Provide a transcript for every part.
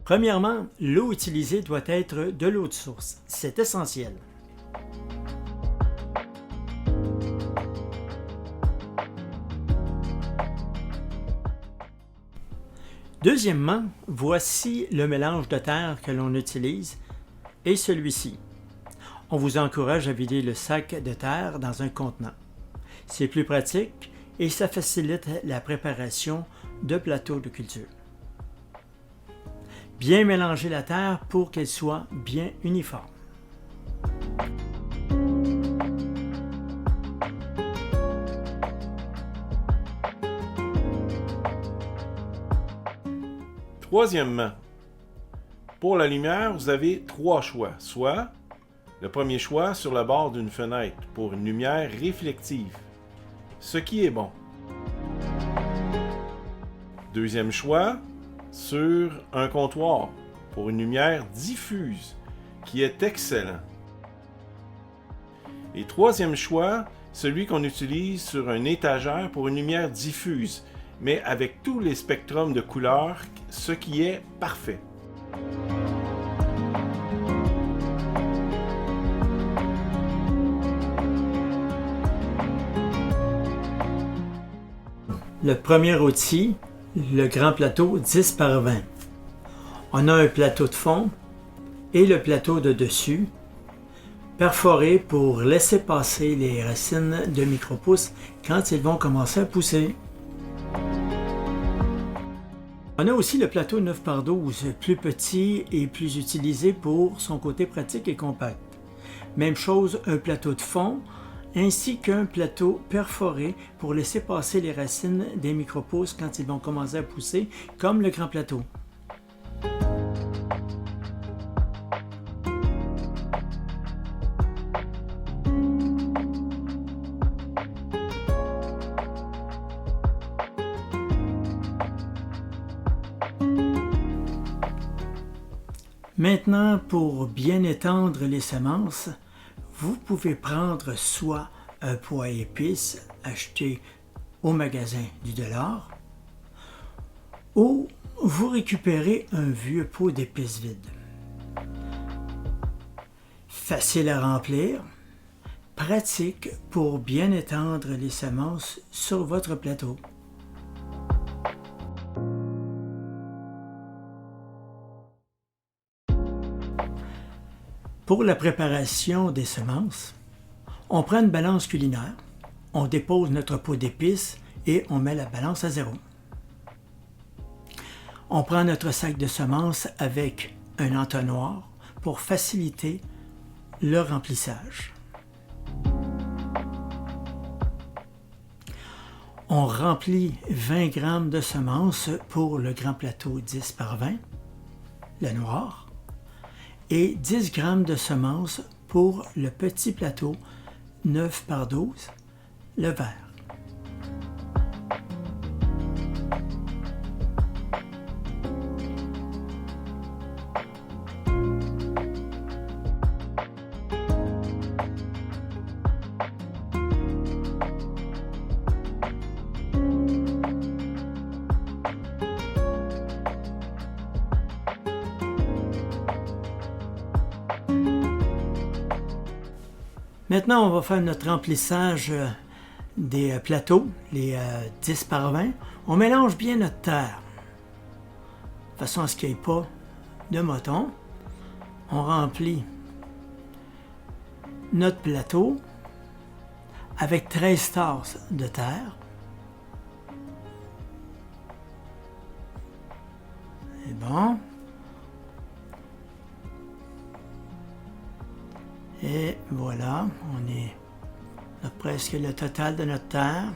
Premièrement, l'eau utilisée doit être de l'eau de source. C'est essentiel. Deuxièmement, voici le mélange de terre que l'on utilise et celui-ci. On vous encourage à vider le sac de terre dans un contenant. C'est plus pratique et ça facilite la préparation de plateaux de culture. Bien mélanger la terre pour qu'elle soit bien uniforme. Troisièmement, pour la lumière, vous avez 3 choix. Soit le premier choix sur le bord d'une fenêtre pour une lumière réflective, ce qui est bon. Deuxième choix, sur un comptoir pour une lumière diffuse, qui est excellent. Et troisième choix, celui qu'on utilise sur une étagère pour une lumière diffuse, mais avec tous les spectrums de couleurs, ce qui est parfait. Le premier outil, le grand plateau 10 par 20. On a un plateau de fond et le plateau de dessus, perforé pour laisser passer les racines de micro-pousses quand ils vont commencer à pousser. On a aussi le plateau 9 par 12, plus petit et plus utilisé pour son côté pratique et compact. Même chose, un plateau de fond, ainsi qu'un plateau perforé pour laisser passer les racines des micro-pousses quand ils vont commencer à pousser, comme le grand plateau. Maintenant, pour bien étendre les semences, vous pouvez prendre soit un pot à épices acheté au magasin du dollar, ou vous récupérez un vieux pot d'épices vide. Facile à remplir, pratique pour bien étendre les semences sur votre plateau. Pour la préparation des semences, on prend une balance culinaire, on dépose notre pot d'épices et on met la balance à 0. On prend notre sac de semences avec un entonnoir pour faciliter le remplissage. On remplit 20 g de semences pour le grand plateau 10 par 20, le noir, et 10 g de semences pour le petit plateau 9 par 12, le vert. Maintenant, on va faire notre remplissage des plateaux, les 10 par 20. On mélange bien notre terre, de façon à ce qu'il n'y ait pas de moton. On remplit notre plateau avec 13 tasses de terre. C'est bon. Et voilà, on a presque le total de notre terre.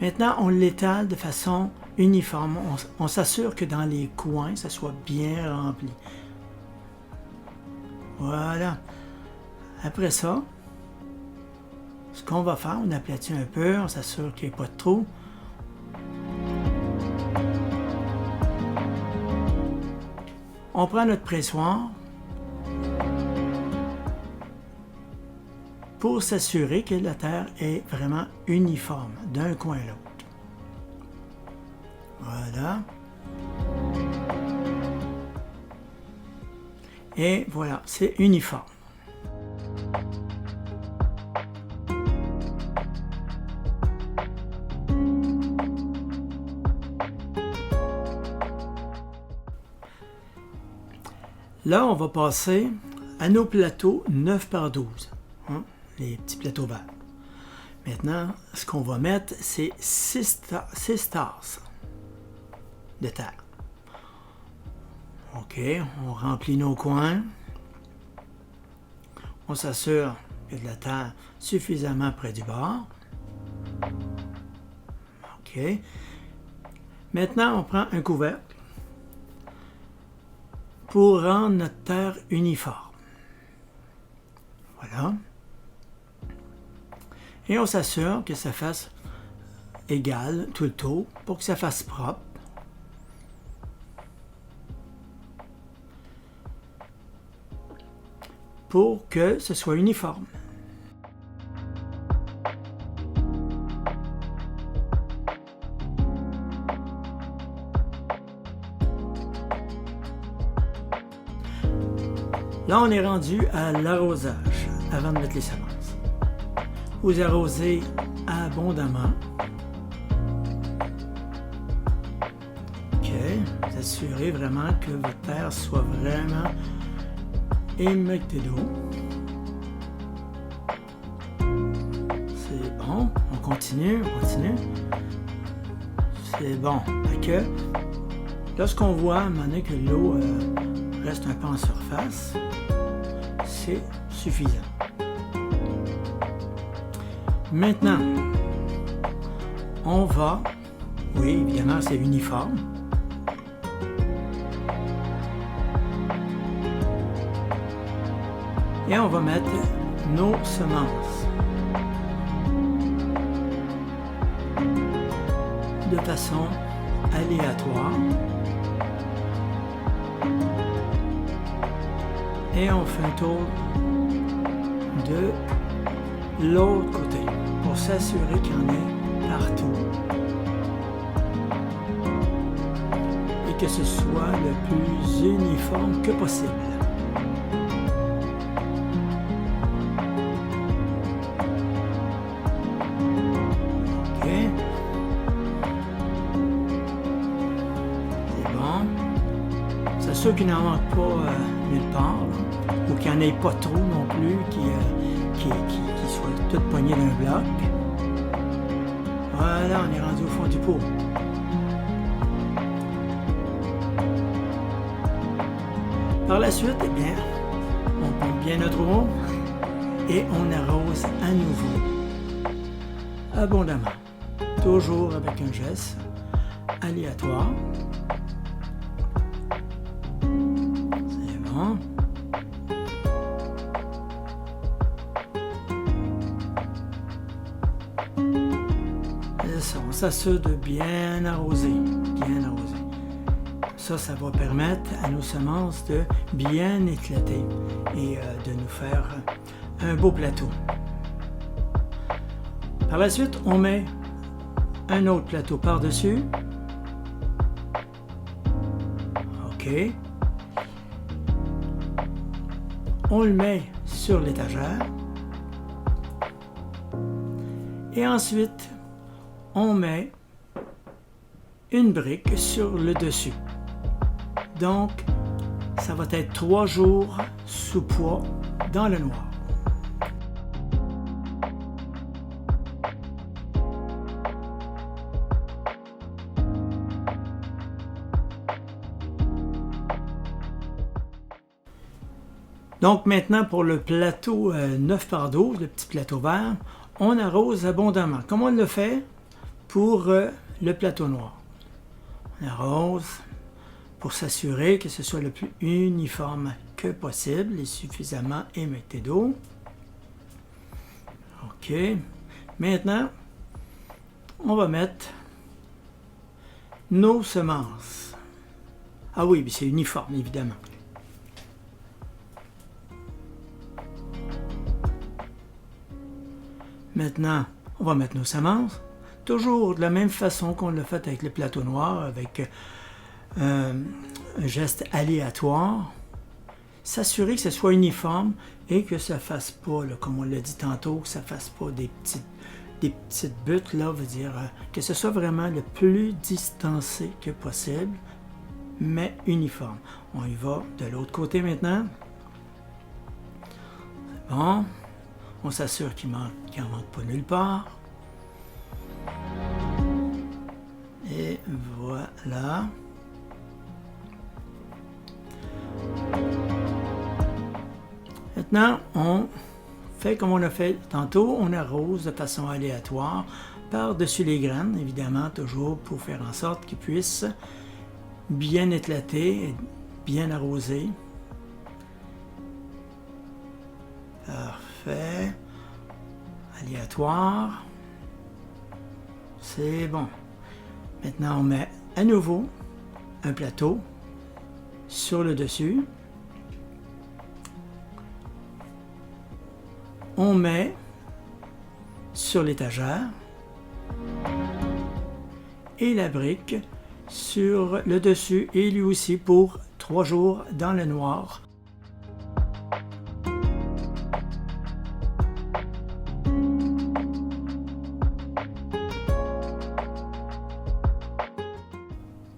Maintenant, on l'étale de façon uniforme. On s'assure que dans les coins, ça soit bien rempli. Voilà. Après ça, ce qu'on va faire, on aplatit un peu, on s'assure qu'il n'y ait pas de trou. On prend notre pressoir pour s'assurer que la terre est vraiment uniforme d'un coin à l'autre. Voilà. Et voilà, c'est uniforme. Là, on va passer à nos plateaux 9 par 12, hein, les petits plateaux verts. Maintenant, ce qu'on va mettre, c'est 6 tasses de terre. OK, on remplit nos coins. On s'assure qu'il y a de la terre suffisamment près du bord. OK. Maintenant, on prend un couvercle pour rendre notre terre uniforme. Voilà. Et on s'assure que ça fasse égal tout le tour pour que ça fasse propre. Pour que ce soit uniforme. Là, on est rendu à l'arrosage avant de mettre les semences. Vous arrosez abondamment. OK. Vous assurez vraiment que votre terre soit vraiment émectée d'eau. C'est bon. On continue. C'est bon. Fait que lorsqu'on voit à un moment donné que l'eau reste un peu en surface, c'est suffisant. Maintenant, on va, oui, évidemment, c'est uniforme. Et on va mettre nos semences de façon aléatoire. Et on fait un tour de l'autre côté pour s'assurer qu'il y en ait partout et que ce soit le plus uniforme que possible. OK. C'est bon. C'est sûr qu'il n'en manque pas nulle part, là, ou qu'il n'y en ait pas trop non plus, qui soit tout pogné d'un bloc. Voilà, on est rendu au fond du pot. Par la suite, eh bien, on pompe bien notre eau et on arrose à nouveau abondamment, toujours avec un geste aléatoire. C'est bon. On s'assure de bien arroser, Ça va permettre à nos semences de bien éclater et de nous faire un beau plateau. Par la suite, on met un autre plateau par-dessus. OK. On le met sur l'étagère. Et ensuite, on met une brique sur le dessus. Donc, ça va être 3 jours sous poids dans le noir. Donc maintenant, pour le plateau 9 par 12, le petit plateau vert, on arrose abondamment, comme on le fait pour le plateau noir. On arrose pour s'assurer que ce soit le plus uniforme que possible et suffisamment émecté d'eau. OK. Maintenant, on va mettre nos semences. Ah oui, c'est uniforme, évidemment. Maintenant, on va mettre nos semences, toujours de la même façon qu'on l'a fait avec le plateau noir, avec un geste aléatoire. s'assurer que ce soit uniforme et que ça ne fasse pas, là, comme on l'a dit tantôt, que ça ne fasse pas des petites buttes, là, veut dire que ce soit vraiment le plus distancé que possible, mais uniforme. On y va de l'autre côté maintenant. C'est bon. On s'assure qu'il n'en manque pas nulle part. Et voilà. Maintenant, on fait comme on a fait tantôt, on arrose de façon aléatoire par-dessus les graines, évidemment, toujours pour faire en sorte qu'ils puissent bien éclater et bien arroser. Parfait. Aléatoire. C'est bon. Maintenant, on met à nouveau un plateau sur le dessus. On met sur l'étagère et la brique sur le dessus et lui aussi pour 3 jours dans le noir.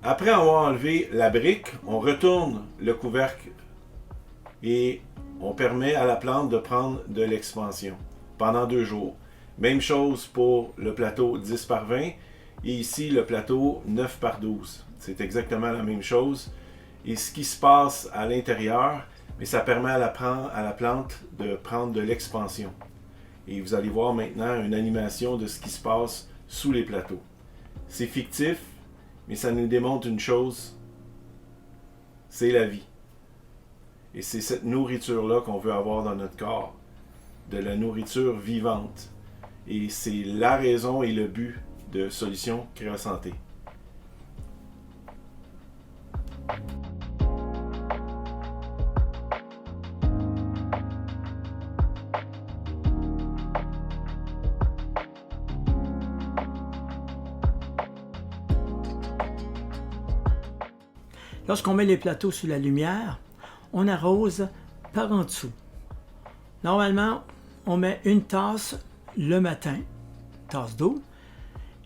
Après avoir enlevé la brique, on retourne le couvercle et on permet à la plante de prendre de l'expansion pendant 2 jours. Même chose pour le plateau 10 par 20 et ici le plateau 9 par 12. C'est exactement la même chose. Et ce qui se passe à l'intérieur, mais ça permet à la plante de prendre de l'expansion. Et vous allez voir maintenant une animation de ce qui se passe sous les plateaux. C'est fictif, mais ça nous démontre une chose, c'est la vie. Et c'est cette nourriture-là qu'on veut avoir dans notre corps, de la nourriture vivante. Et c'est la raison et le but de Solutions Créosanté. Lorsqu'on met les plateaux sous la lumière, on arrose par en dessous. Normalement, on met une tasse le matin, tasse d'eau,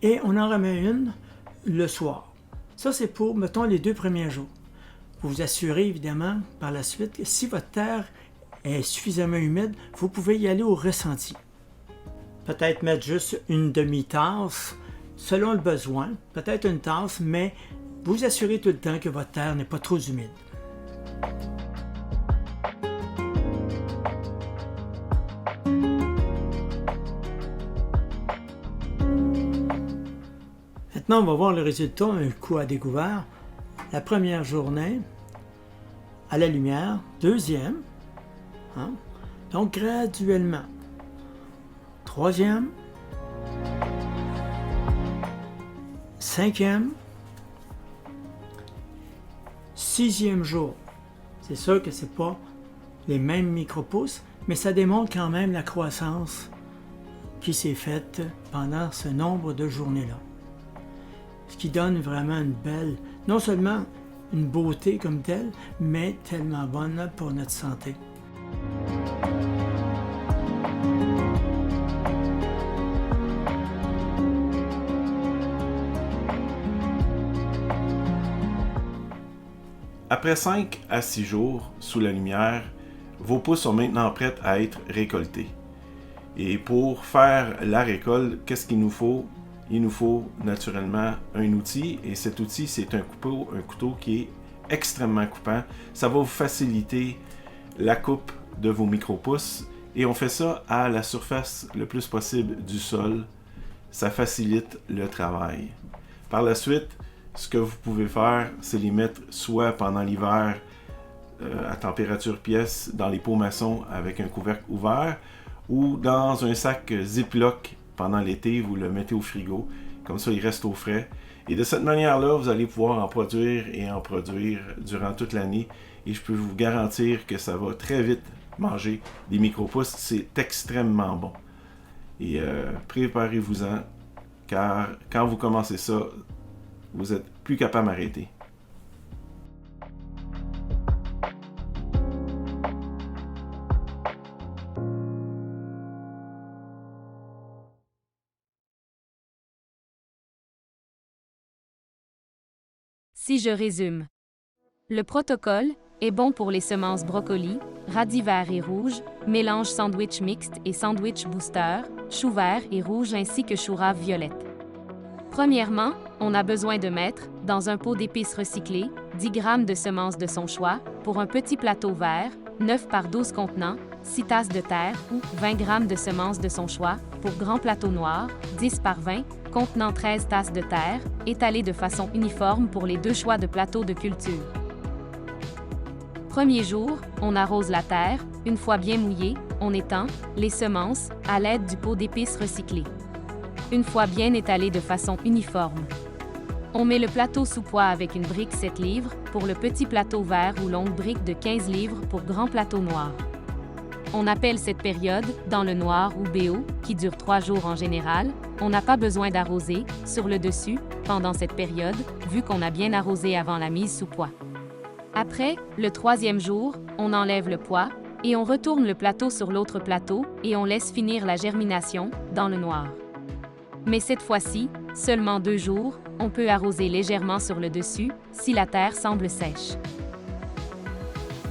et on en remet une le soir. Ça, c'est pour, mettons, les 2 premiers jours. Vous vous assurez, évidemment, par la suite, que si votre terre est suffisamment humide, vous pouvez y aller au ressenti. Peut-être mettre juste une demi-tasse, selon le besoin, peut-être une tasse, mais vous assurez tout le temps que votre terre n'est pas trop humide. Maintenant, on va voir le résultat un coup à découvert. La première journée, à la lumière, deuxième, donc graduellement. Troisième, cinquième, 6e jour. C'est sûr que ce n'est pas les mêmes micro-pousses, mais ça démontre quand même la croissance qui s'est faite pendant ce nombre de journées-là. Ce qui donne vraiment une belle, non seulement une beauté comme telle, mais tellement bonne pour notre santé. Après 5 à 6 jours sous la lumière, vos pousses sont maintenant prêtes à être récoltées. Et pour faire la récolte, qu'est-ce qu'il nous faut? Il nous faut naturellement un outil, et cet outil, c'est un couteau qui est extrêmement coupant. Ça va vous faciliter la coupe de vos micro-pousses, et on fait ça à la surface le plus possible du sol. Ça facilite le travail. Par la suite, ce que vous pouvez faire, c'est les mettre soit pendant l'hiver à température pièce dans les pots maçons avec un couvercle ouvert, ou dans un sac Ziploc pendant l'été, vous le mettez au frigo, comme ça il reste au frais. Et de cette manière-là, vous allez pouvoir en produire et en produire durant toute l'année, et je peux vous garantir que ça va très vite manger des micro-pousses, c'est extrêmement bon. Et préparez-vous-en, car quand vous commencez ça, vous n'êtes plus capable d'arrêter. Si je résume. Le protocole est bon pour les semences brocoli, radis vert et rouge, mélange sandwich mixte et sandwich booster, choux vert et rouge ainsi que choux rave violette. Premièrement, on a besoin de mettre, dans un pot d'épices recyclées, 10 g de semences de son choix, pour un petit plateau vert, 9 par 12 contenants, 6 tasses de terre ou 20 g de semences de son choix, pour grand plateau noir, 10 par 20, contenant 13 tasses de terre, étalées de façon uniforme pour les 2 choix de plateau de culture. Premier jour, on arrose la terre, une fois bien mouillée, on étend les semences à l'aide du pot d'épices recyclé. Une fois bien étalé de façon uniforme. On met le plateau sous poids avec une brique 7 livres pour le petit plateau vert ou longue brique de 15 livres pour grand plateau noir. On appelle cette période dans le noir ou BO, qui dure 3 jours en général. On n'a pas besoin d'arroser sur le dessus pendant cette période, vu qu'on a bien arrosé avant la mise sous poids. Après, le 3e jour, on enlève le poids et on retourne le plateau sur l'autre plateau et on laisse finir la germination dans le noir. Mais cette fois-ci, seulement 2 jours, on peut arroser légèrement sur le dessus si la terre semble sèche.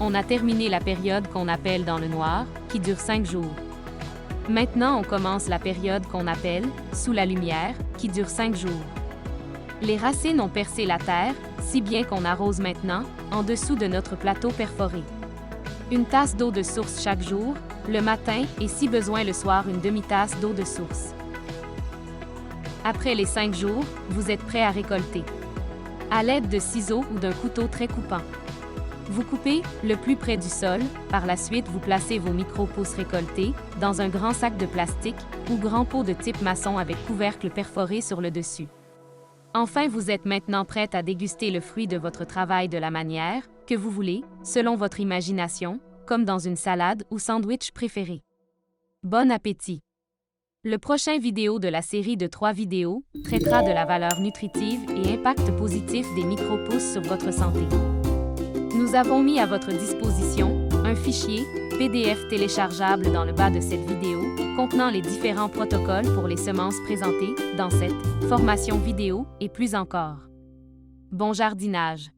On a terminé la période qu'on appelle dans le noir, qui dure 5 jours. Maintenant, on commence la période qu'on appelle sous la lumière, qui dure 5 jours. Les racines ont percé la terre, si bien qu'on arrose maintenant, en dessous de notre plateau perforé. Une tasse d'eau de source chaque jour, le matin et si besoin le soir une demi-tasse d'eau de source. Après les 5 jours, vous êtes prêt à récolter. À l'aide de ciseaux ou d'un couteau très coupant. Vous coupez le plus près du sol, par la suite vous placez vos micro-pousses récoltées dans un grand sac de plastique ou grand pot de type maçon avec couvercle perforé sur le dessus. Enfin, vous êtes maintenant prête à déguster le fruit de votre travail de la manière que vous voulez, selon votre imagination, comme dans une salade ou sandwich préféré. Bon appétit! Le prochain vidéo de la série de 3 vidéos traitera de la valeur nutritive et impact positif des micro-pousses sur votre santé. Nous avons mis à votre disposition un fichier PDF téléchargeable dans le bas de cette vidéo contenant les différents protocoles pour les semences présentées dans cette formation vidéo et plus encore. Bon jardinage!